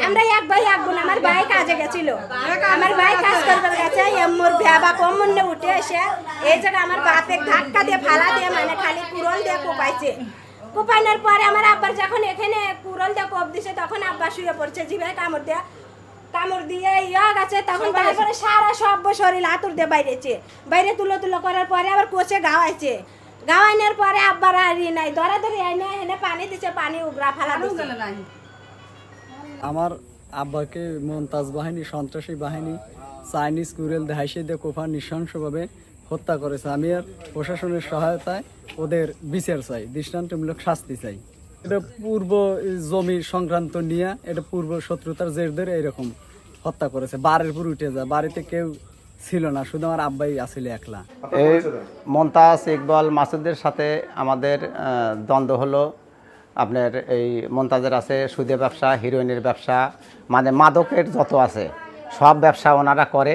আমরা এক ভাই এক বোন। আমার ভাই কাজে গেছিল, আমার ভাই কাজ করবার গেছে, মোর ভেবা কমনে উঠে এসে এই জায়গা আমার বাতে ধাক্কা দিয়ে ফালা দিয়ে মানে খালি কুরল দিয়ে কোপাইছে। কোপাইনার পরে আমার আব্বার যখন এখানে কুরল দিয়ে কোপ দিছে তখন আব্বা শুয়ে পড়ছে, জিভে কামড় দিয়ে ইয়া গেছে। তখন তারপরে সারা সব শরীর আতুর দিয়ে বাইরে তুলো করার পরে আবার কোচে গাওয়াইছে। গাওয়াইনার পরে আব্বার আর নাই ধরাধরি আইনে এনে পানি দিছে, পানি উগরা ফালা দিছে। আমার আব্বাকে মমতাজ বাহিনী, সন্ত্রাসী বাহিনী চাইনিজ কুরেল দেহাইসে দিয়ে কোফা নৃশংসভাবে হত্যা করেছে। আমি আর প্রশাসনের সহায়তায় ওদের বিচার চাই, দৃষ্টান্তমূলক শাস্তি চাই। এটা পূর্ব জমি সংক্রান্ত নিয়ে এটা পূর্ব শত্রুতার জের ধরে এরকম হত্যা করেছে। বাড়ির উপর উঠে যায়, বাড়িতে কেউ ছিল না, শুধু আমার আব্বাই আসলে একলা। এই মমতাজ ইকবাল মাসুদের সাথে আমাদের দ্বন্দ্ব হলো আপনার এই মমতাজের আছে সুদে ব্যবসা, হিরোইনের ব্যবসা, মানে মাদকের যত আছে সব ব্যবসা ওনারা করে।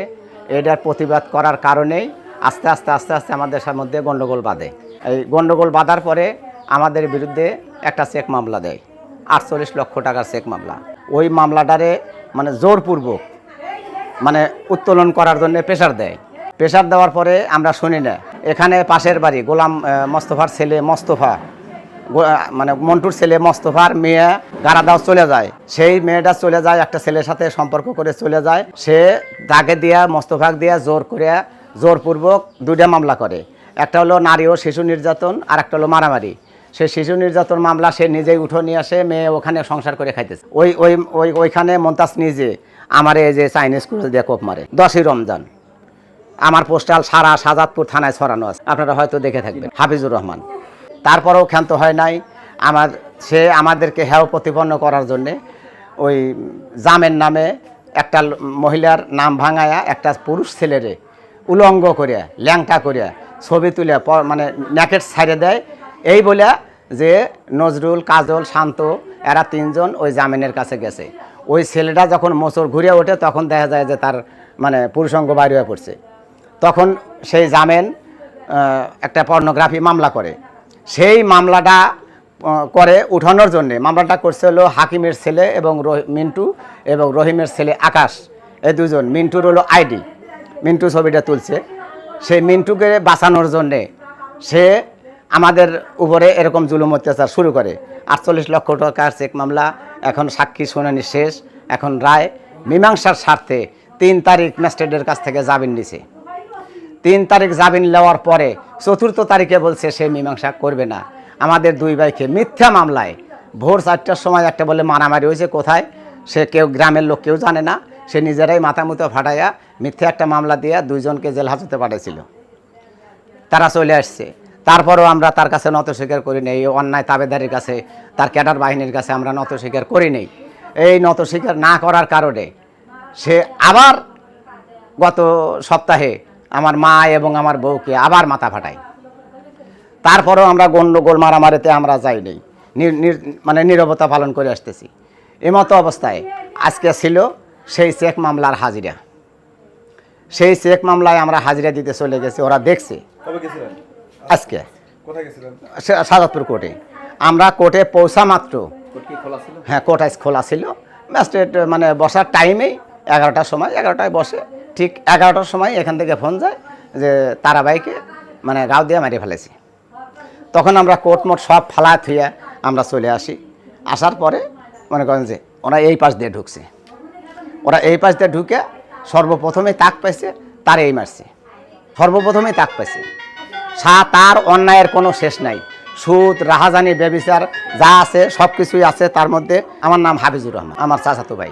এটার প্রতিবাদ করার কারণেই আস্তে আস্তে আমাদের মধ্যে গণ্ডগোল বাঁধে। এই গণ্ডগোল বাঁধার পরে আমাদের বিরুদ্ধে একটা চেক মামলা দেয়, 48 লক্ষ টাকার চেক মামলা। ওই মামলাটারে মানে জোরপূর্বক মানে উত্তোলন করার জন্য প্রেশার দেয়। প্রেশার দেওয়ার পরে আমরা শুনি না, এখানে পাশের বাড়ি গোলাম মোস্তফার ছেলে মোস্তফা, মানে মন্টুর ছেলে মোস্তফার মেয়ে গারাদাও চলে যায়। সেই মেয়েটা চলে যায়, একটা ছেলের সাথে সম্পর্ক করে চলে যায়। সে তাকে দিয়া মোস্তফাক দিয়া জোরপূর্বক দুইটা মামলা করে। একটা হলো নারী ও শিশু নির্যাতন, আর একটা হলো মারামারি। সে শিশু নির্যাতন মামলা সে নিজেই উঠে নিয়ে আসে, মেয়ে ওখানে সংসার করে খাইতেছে। ওইখানে মমতাজ নিজে আমার এই যে চাইনিজ কুড়েল দিয়ে কোপ মারে। 10ই রমজান আমার পোস্টাল সারা সাজাদপুর থানায় ছড়ানো আছে, আপনারা হয়তো দেখে থাকবেন, হাফিজুর রহমান। তারপরেও ক্ষান্ত হয় নাই। সে আমাদেরকে হেয় প্রতিপন্ন করার জন্যে ওই জামের নামে একটা মহিলার নাম ভাঙায়া একটা পুরুষ ছেলেরে উলঙ্গ করিয়া ল্যাংটা করিয়া ছবি তুলে মানে ন্যাকেট ছাইড়ে দেয়। এই বলে যে নজরুল, কাজল, শান্ত এরা 3 জন ওই জামিনের কাছে গেছে। ওই ছেলেটা যখন মোচড় ঘুরে ওঠে তখন দেখা যায় যে তার মানে পুরুষাঙ্গ বাইরে হয়ে পড়ছে। তখন সেই জামিন একটা পর্নোগ্রাফি মামলা করে। সেই মামলাটা করে উঠানোর জন্যে মামলাটা করছে হলো হাকিমের ছেলে এবং মিন্টু এবং রহিমের ছেলে আকাশ, এই 2 জন। মিন্টুর হলো আইডি, মিন্টু ছবিটা তুলছে। সেই মিন্টুকে বাঁচানোর জন্যে সে আমাদের উপরে এরকম জুলুম অত্যাচার শুরু করে। 48 লক্ষ টাকার চেক মামলা, এখন সাক্ষী শুনানি শেষ, এখন রায় মীমাংসার স্বার্থে 3 তারিখ ম্যাজিস্ট্রেটের কাছ থেকে জামিন নিছে। 3 তারিখ জামিন নেওয়ার পরে 4 তারিখে বলছে সে মীমাংসা করবে না। আমাদের 2 ভাইকে মিথ্যা মামলায় ভোর 4টার সময় একটা বলে মারামারি হয়েছে, কোথায় সে কেউ গ্রামের লোক কেউ জানে না, সে নিজেরাই মাথামুতো ফাটাইয়া মিথ্যা একটা মামলা দিয়ে 2 জনকে জেল হাজতে পাঠাইছিল। তারা চলে আসছে। তারপরেও আমরা তার কাছে নত স্বীকার করি নেই। এই অন্যায় তাবেদারির কাছে, তার ক্যাডার বাহিনীর কাছে আমরা নত স্বীকার করি নেই। এই নত স্বীকার না করার কারণে সে আবার গত সপ্তাহে আমার মা এবং আমার বউকে আবার মাথা ফাটায়। তারপরেও আমরা গণ্ডগোল মারামারিতে আমরা যাই নেই, মানে নীরবতা পালন করে আসতেছি। এমতো অবস্থায় আজকে ছিল সেই চেক মামলার হাজিরা। সেই চেক মামলায় আমরা হাজিরা দিতে চলে গেছি। ওরা দেখছে আজকে সাজাদপুর কোর্টে। আমরা কোর্টে পৌঁছা মাত্র, হ্যাঁ কোর্ট আজ খোলা ছিল, ম্যাজিস্ট্রেট মানে বসার টাইমেই 11টার সময়, 11টায় বসে, ঠিক 11টার সময় এখান থেকে ফোন যায় যে তারাবাইকে মানে গাও দিয়ে মারিয়ে ফেলেছি। তখন আমরা কোর্ট মোট সব ফালা থুয়ে আমরা চলে আসি। আসার পরে মনে করেন যে ওরা এই পাশ দিয়ে ঢুকছে। ওরা এই পাশ দিয়ে ঢুকে সর্বপ্রথমেই তাক পাইছে, তার এই মারছে। সর্বপ্রথমেই তাক পাইছে। তার অন্যায়ের কোনো শেষ নাই। সুদ, রাহাজানি, ব্যভিচার যা আছে সব কিছুই আছে তার মধ্যে। আমার নাম হাফিজুর রহমান, আমার চাচাতো ভাই।